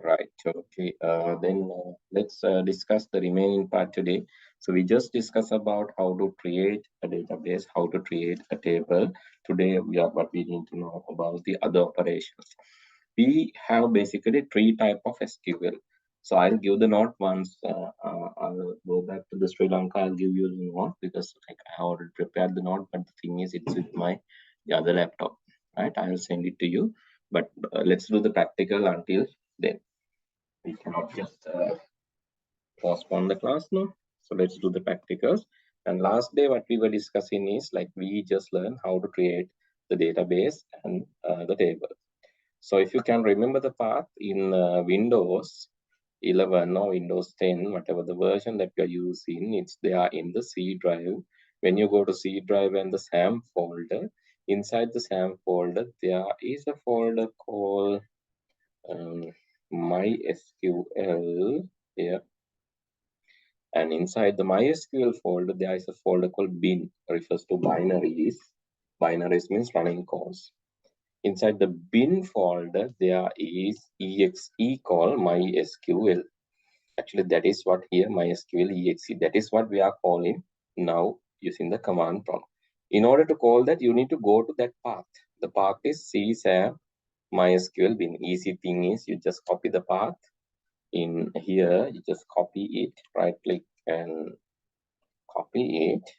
Right. Okay. Then let's discuss the remaining part today. So we just discussed about how to create a database, how to create a table. Today what we need to know about the other operations. We have basically three type of SQL. So I'll give the note once. I'll go back to the Sri Lanka. I'll give you the note because like I already prepared the note, but the thing is, it's with the other laptop. Right. I will send it to you. But let's do the practical until then. We cannot just postpone the class now. So let's do the practicals. And last day, what we were discussing is like we just learned how to create the database and the table. So if you can remember the path in Windows 11 or Windows 10, whatever the version that you're using, it's there in the C drive. When you go to C drive and the SAM folder, inside the SAM folder, there is a folder called MySQL here. And inside the MySQL folder, there is a folder called bin, refers to binaries. Binaries means running calls. Inside the bin folder, there is exe called MySQL. Actually, that is what here MySQL exe. That is what we are calling now using the command prompt. In order to call that, you need to go to that path. The path is csam MySQL bin. Easy thing is you just copy the path. In here, you just copy it, right click and copy it.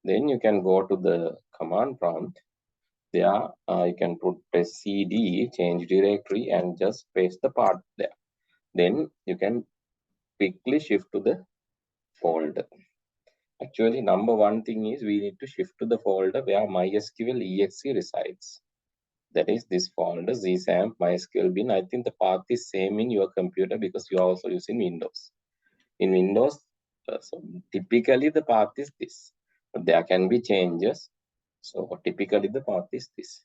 Then you can go to the command prompt. There you can press cd, change directory, and just paste the path there. Then you can quickly shift to the folder. Actually, number one thing is we need to shift to the folder where MySQL exe resides. That is this folder, zsam MySQL bin. I think the path is same in your computer because you are also using Windows. In Windows, so typically the path is this. But there can be changes. So typically the path is this.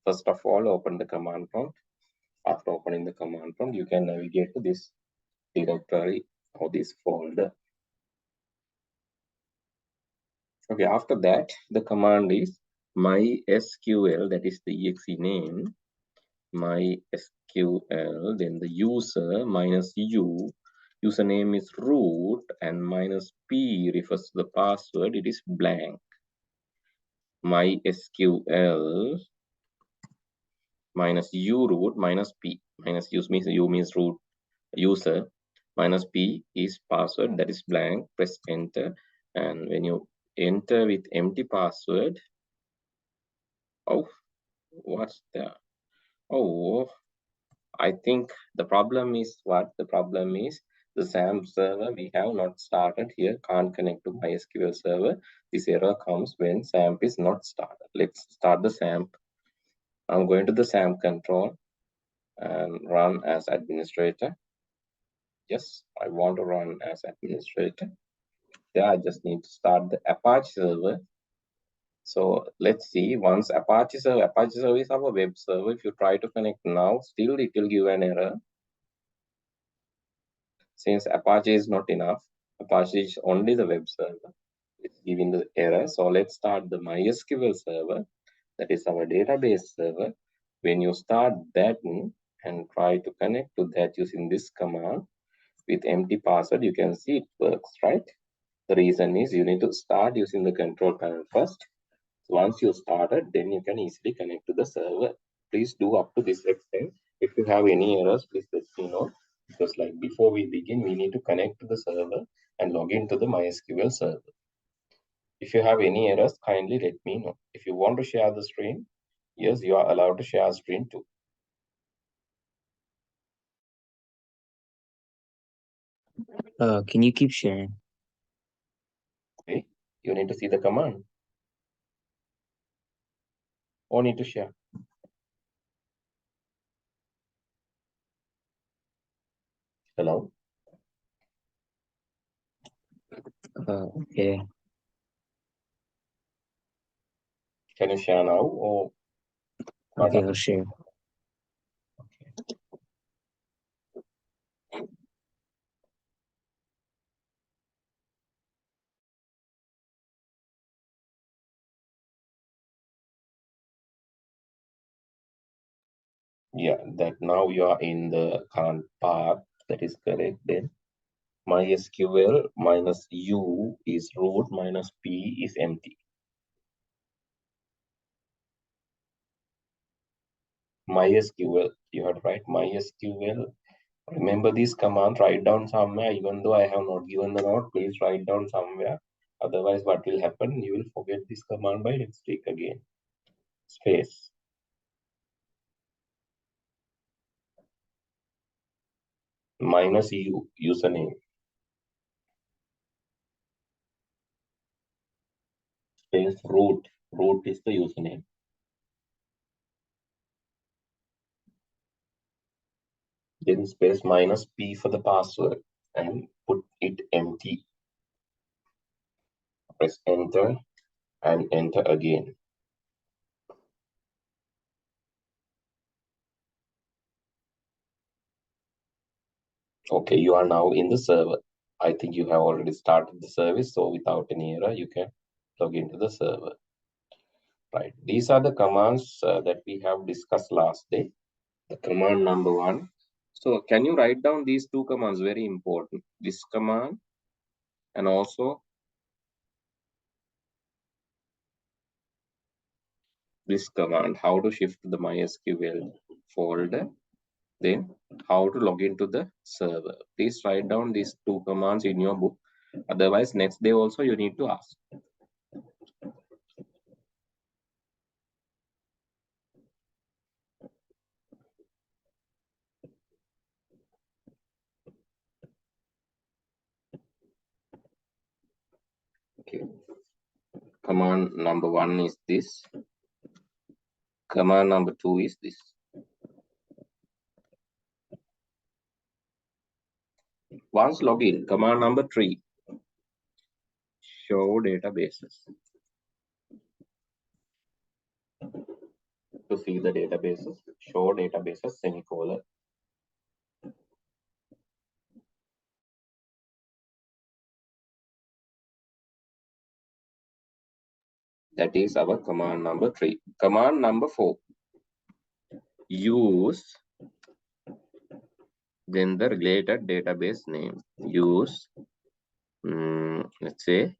First of all, open the command prompt. After opening the command prompt, you can navigate to this directory or this folder. Okay, after that, the command is MySQL, that is the exe name, MySQL, then the user minus u, username is root, and minus p refers to the password, it is blank. MySQL minus u root minus p, minus u means root user, minus p is password, that is blank. Press enter, and when you enter with empty password, oh, what's the, oh, I think the problem is what? The problem is the SAM server we have not started here, can't connect to MySQL server. This error comes when SAMP is not started. Let's start the SAMP. I'm going to the SAMP control and run as administrator. Yes, I want to run as administrator. Yeah, I just need to start the Apache server. So let's see, once Apache server is our web server. If you try to connect now, still it will give an error. Since Apache is not enough, Apache is only the web server. It's giving the error. So let's start the MySQL server. That is our database server. When you start that and try to connect to that using this command with empty password, you can see it works, right? The reason is you need to start using the control panel first. So once you started, then you can easily connect to the server. Please do up to this extent. If you have any errors, please let me know. Because like before we begin, we need to connect to the server and log into the MySQL server. If you have any errors, kindly let me know. If you want to share the screen, yes, you are allowed to share screen too. Can you keep sharing? Okay, you need to see the command or need to share. Hello. Okay. Can you share now or not? Okay, I'll share. Yeah, that now you are in the current path. That is correct. Then MySQL minus U is root minus P is empty. MySQL, you have to write MySQL. Remember this command, write down somewhere. Even though I have not given the note, please write down somewhere. Otherwise, what will happen? You will forget this command by next week again. Space. Minus U, username. Space root. Root is the username. Then space minus P for the password and put it empty. Press enter and enter again. Okay, you are now in the server. I think you have already started the service, so without any error, you can log into the server. Right, these are the commands that we have discussed last day. The command number 1. So can you write down these two commands? Very important. This command and also this command, how to shift to the MySQL folder, then how to log into the server. Please write down these two commands in your book. Otherwise, next day also you need to ask. Okay. Command number 1 is this. Command number 2 is this. Once login, command number 3, show databases. To see the databases, show databases, semicolon. That is our command number 3. Command number 4, use, then the related database name. Use, let's say,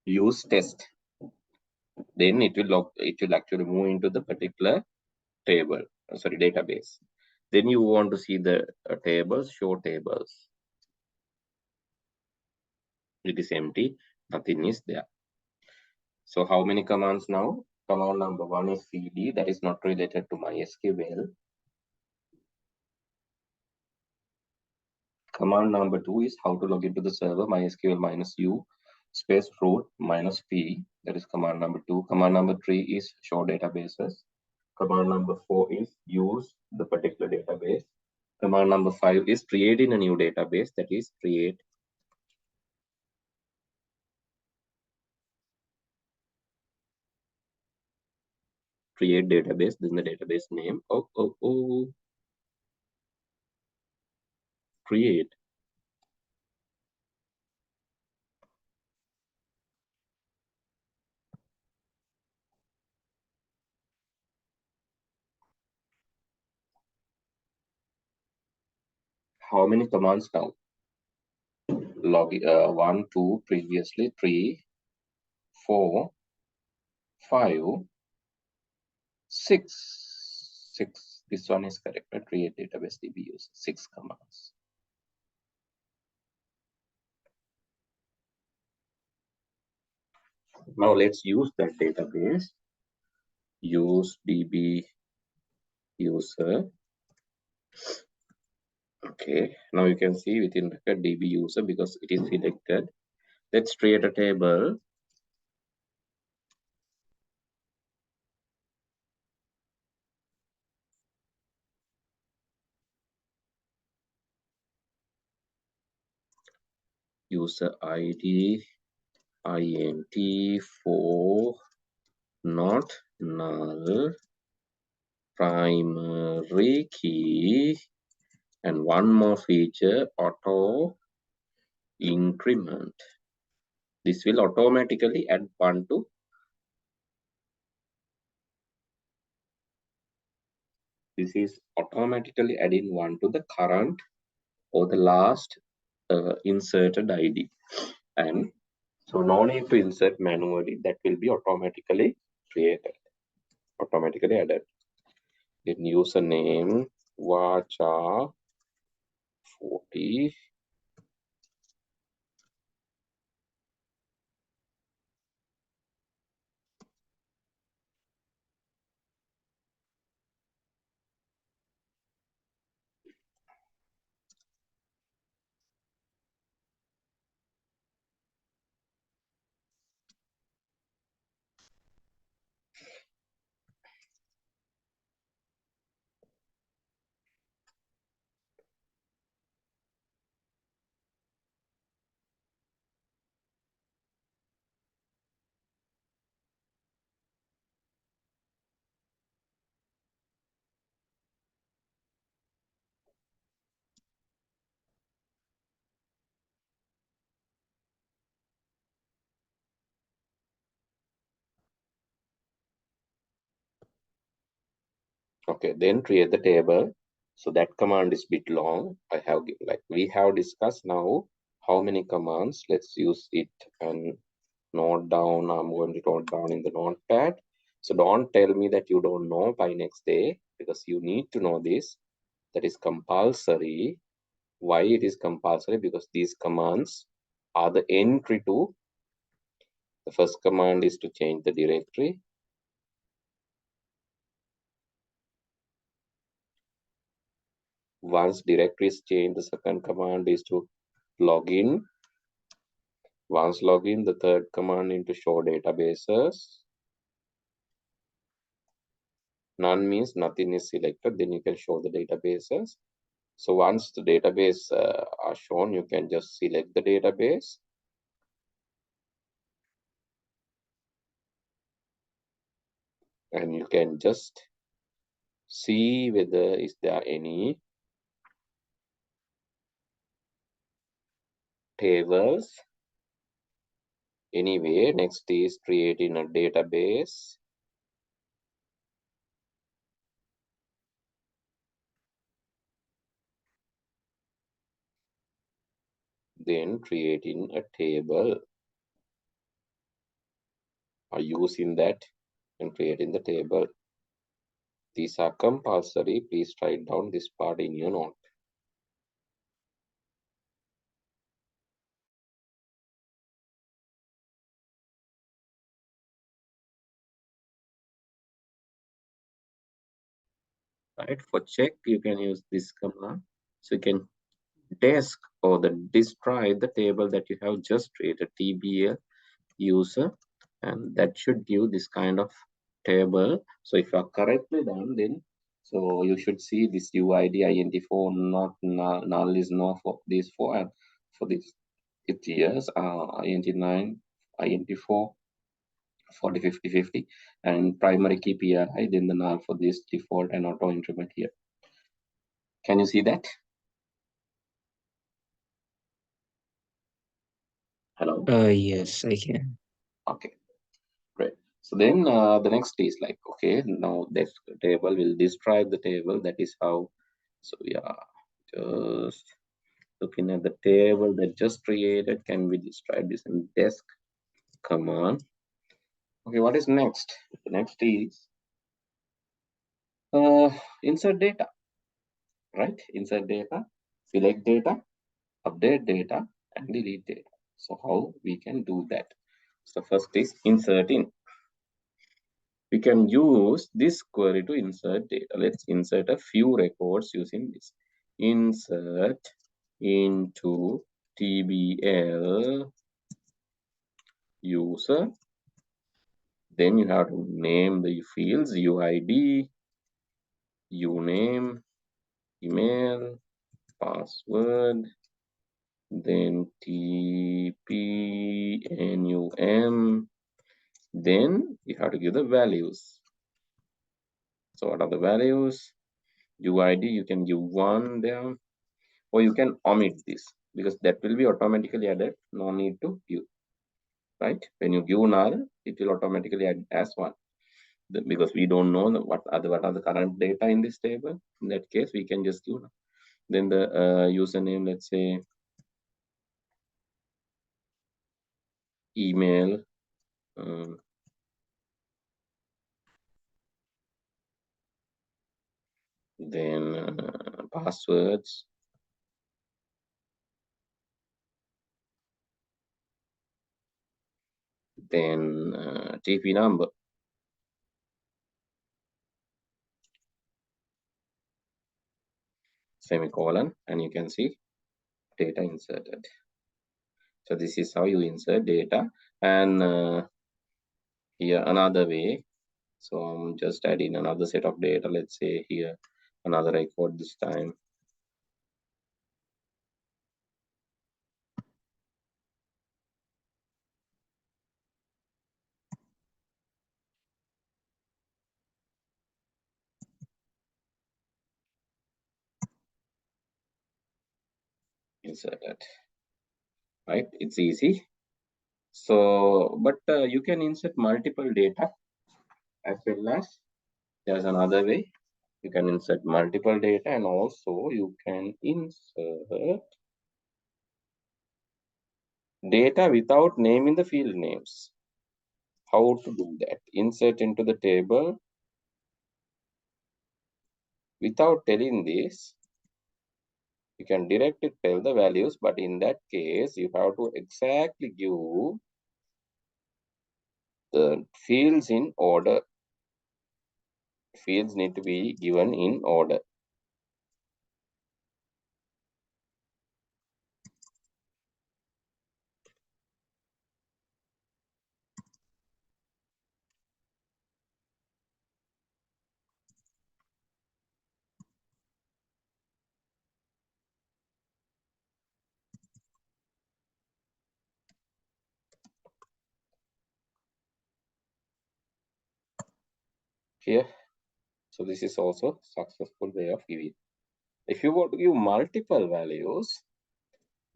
use test. Then it will actually move into the particular table, sorry, database. Then you want to see the tables, show tables. It is empty, nothing is there. So how many commands now? Command number 1 is cd, that is not related to MySQL. Command number 2 is how to log into the server, MySQL minus U space root minus P, that is command number 2. Command number 3 is show databases. Command number 4 is use the particular database. Command number 5 is creating a new database, that is create database, then the database name. Create. How many commands now? Log 1, 2, previously 3, 4, 5, 6. This one is correct. Create database DB use 6 commands. Now let's use that database. Use DB user. Okay, now you can see within record DB user because it is selected. Let's create a table. User ID int 4 not null, primary key, and one more feature, auto increment. This will automatically add 1 to This is automatically adding one to the current or the last inserted ID. And so no need to insert manually, that will be automatically created, automatically added. Then username Vacha 40. Okay, then create the table. So that command is a bit long. We have discussed now how many commands. Let's use it and note down. I'm going to note down in the notepad. So don't tell me that you don't know by next day, because you need to know this. That is compulsory. Why it is compulsory? Because these commands are the entry to. The first command is to change the directory. Once directory is changed, the second command is to log in. Once log in, the third command into show databases. None means nothing is selected, then you can show the databases. So once the database are shown, you can just select the database. And you can just see whether is there any tables. Anyway, next is creating a database. Then creating a table, or using that and creating the table. These are compulsory. Please write down this part in your note. Right, for check, you can use this command. So you can desk or describe the table that you have just created, TBL user, and that should give this kind of table. So if you are correctly done, then so you should see this UID INT4 not null is no for these four, and for this it is INT9 INT4 40 50 50 and primary key PRI, then the null for this default and auto increment here. Can you see that? Hello? Yes, I can. Okay, great. So then the next is like, okay, now this table will describe the table. That is how. So yeah, just looking at the table that just created, can we describe this in desk command? Okay, what is next? The next is insert data, right? Insert data, select data, update data, and delete data. So how we can do that? So first is inserting. We can use this query to insert data. Let's insert a few records using this. Insert into TBL user. Then you have to name the fields UID, uname, email, password, then TPNUM. Then you have to give the values. So what are the values? UID, you can give 1 there, or you can omit this because that will be automatically added. No need to give, right? When you give null, it will automatically add as 1. because we don't know what are the current data in this table. In that case, we can just give then the username, let's say email, then passwords, then TP number, semicolon, and you can see data inserted. So this is how you insert data. And here another way. So I'm just adding another set of data. Let's say here another record this time. Insert that. Right, it's easy. So, but you can insert multiple data as well as there's another way. You can insert multiple data, and also you can insert data without naming the field names. How to do that? Insert into the table without telling this. You can directly tell the values, but in that case, you have to exactly give the fields in order. Fields need to be given in order. Here, so this is also successful way of giving. If you want to give multiple values,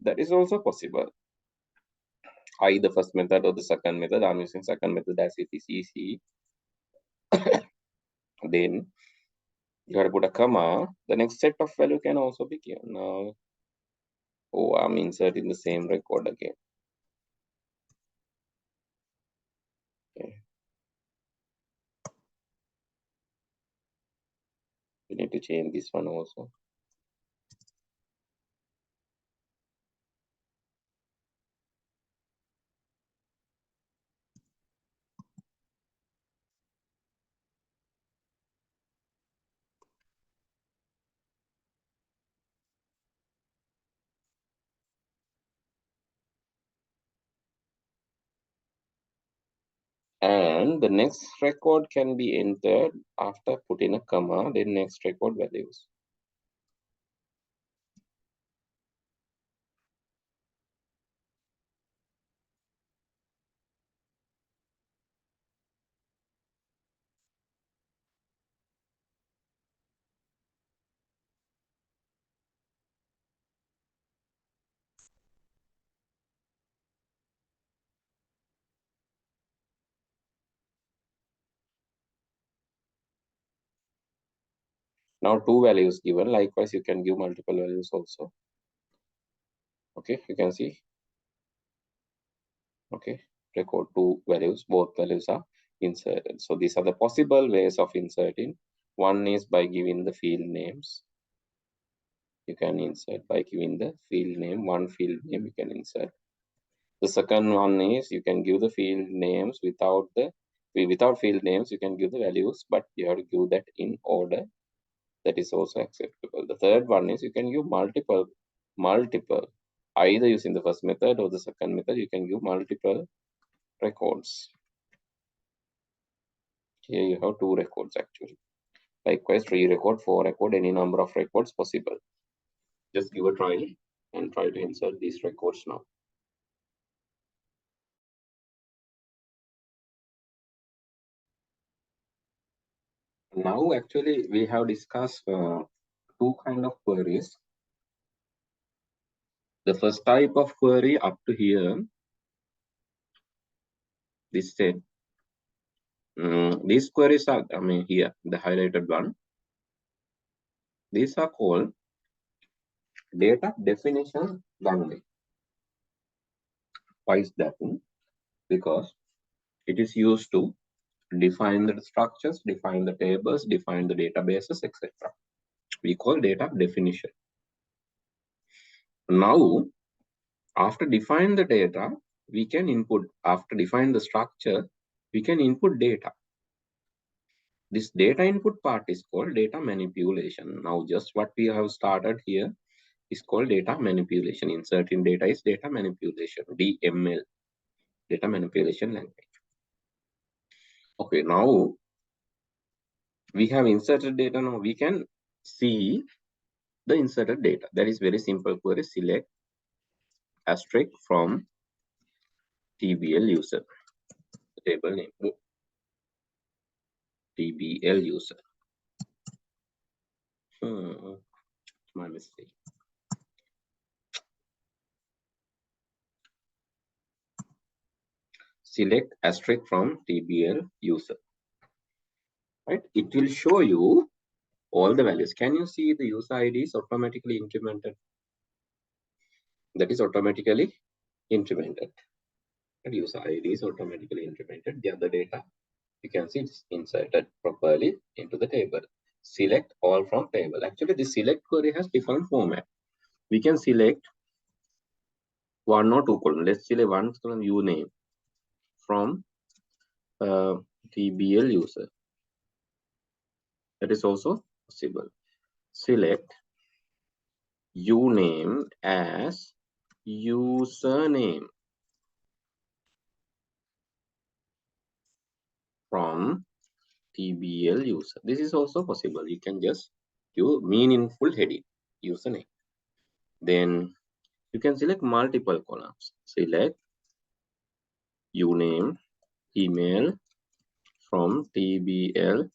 that is also possible. Either first method or the second method. I'm using second method as it is easy. Then you got to put a comma. The next set of value can also be given. Now, oh, I'm inserting the same record again. Okay. We need to change this one also. And the next record can be entered after putting a comma, then next record values. Now two values given. Likewise, you can give multiple values also. Okay, you can see. Okay, record two values. Both values are inserted. So these are the possible ways of inserting. One is by giving the field names. You can insert by giving the field name. One field name you can insert. The second one is you can give the field names without field names. You can give the values, but you have to give that in order. That is also acceptable. The third one is you can give multiple, either using the first method or the second method. You can give multiple records. Here you have two records actually. Likewise, 3 record, 4 record, any number of records possible. Just give a try and try to insert these records now. Now, actually, we have discussed two kind of queries. The first type of query up to here, this said, These queries are, here, the highlighted one. These are called data definition language. Why is that? Because it is used to define the structures, define the tables, define the databases, etc. We call data definition. Now, after define the data, we can input, after define the structure, we can input data. This data input part is called data manipulation. Now, just what we have started here is called data manipulation. Inserting data is data manipulation, DML, data manipulation language. Okay, now we have inserted data. Now we can see the inserted data. That is very simple query. Select asterisk from TBL user, table name, TBL user. My mistake. Select asterisk from TBL user. Right? It will show you all the values. Can you see the user ID is automatically implemented? That is automatically implemented. And user ID is automatically implemented. The other data, you can see it's inserted properly into the table. Select all from table. Actually, the select query has different format. We can select one or two columns. Let's select one column uname from TBL user. That is also possible. Select uname as username from TBL user. This is also possible. You can just give meaningful heading, username. Then you can select multiple columns. Select uname, email from TBL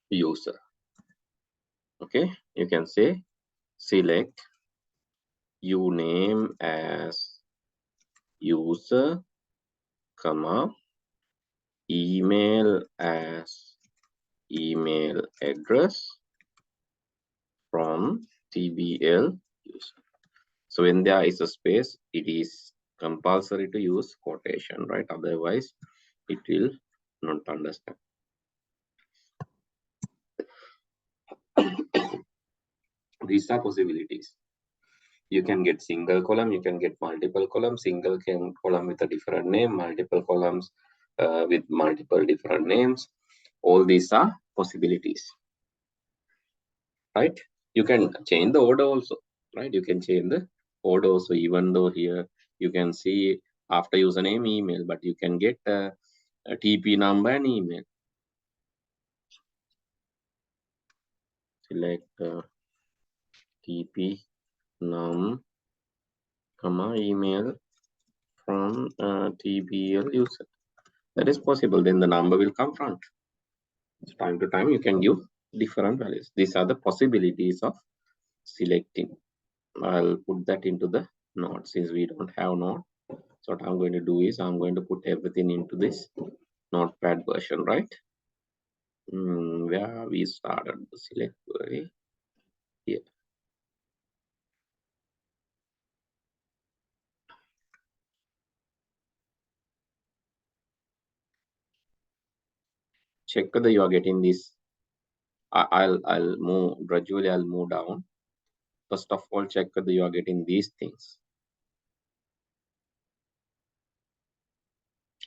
user. Okay, you can say select uname as user, comma, email as email address from TBL user. So when there is a space, it is compulsory to use quotation, right? Otherwise, it will not understand. These are possibilities. You can get single column, you can get multiple columns, single column with a different name, multiple columns with multiple different names. All these are possibilities, right? You can change the order also, right? You can change the order also, even though here you can see after username email, but you can get a TP number and email. Select TP num, comma, email from TBL user. That is possible. Then the number will come front. So time to time you can give different values. These are the possibilities of selecting. I'll put that into the node since we don't have node. So what I'm going to do is I'm going to put everything into this notepad version, right? Where we started the select query here. Check whether you are getting this. I'll move gradually. I'll move down. First of all, check whether you are getting these things.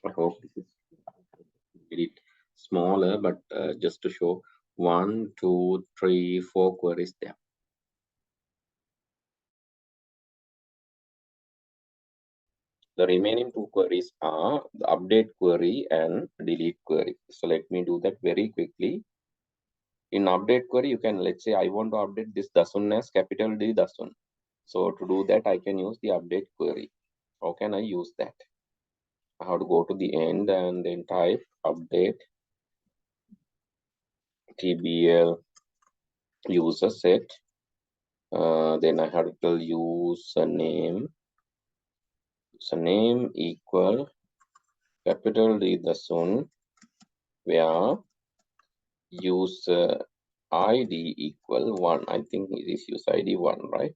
I hope this is it smaller, but just to show 1, 2, 3, 4 queries there. The remaining 2 queries are the update query and delete query. So let me do that very quickly. In update query, you can, let's say I want to update this Dasun as capital D Dasun. So to do that, I can use the update query. How can I use that? I have to go to the end and then type update TBL user set. Then I have to tell username equal capital D Dasun where user ID equal 1. I think it is user ID 1, right?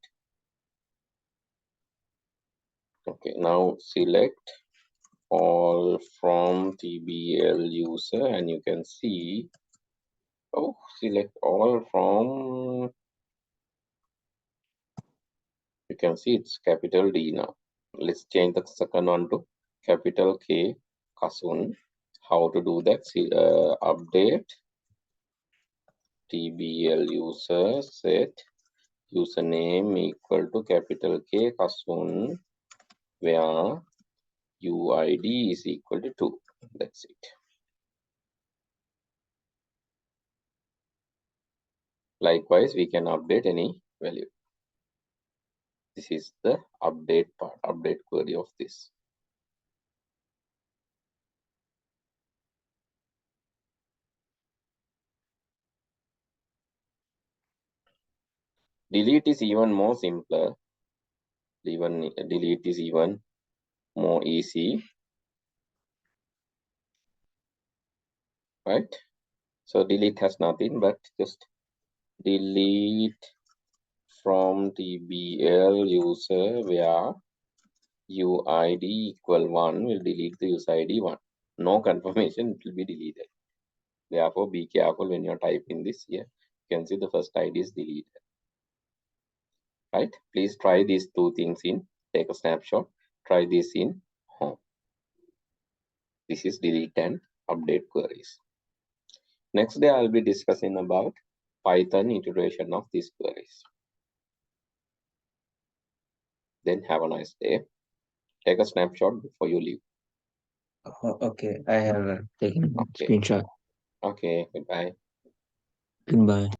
Okay, now select all from TBL user, and you can see, oh, select all from, you can see it's capital D now. Let's change the second one to capital K, Kasun. How to do that? See, update TBL user set username equal to capital K, Kasun, where UID is equal to 2. That's it. Likewise, we can update any value. This is the update part, update query of this. Delete is even more simpler. Delete is even more easy, right? So delete has nothing but just delete from TBL user where UID equal 1 will delete the user ID 1. No confirmation, it will be deleted. Therefore, be careful when you're typing this here. You can see the first ID is deleted. Right? Please try these two things in. Take a snapshot. Try this in home. This is delete and update queries. Next day, I'll be discussing about Python iteration of these queries. Then have a nice day. Take a snapshot before you leave. Okay, I have taken a Okay. screenshot. Okay, goodbye. Goodbye.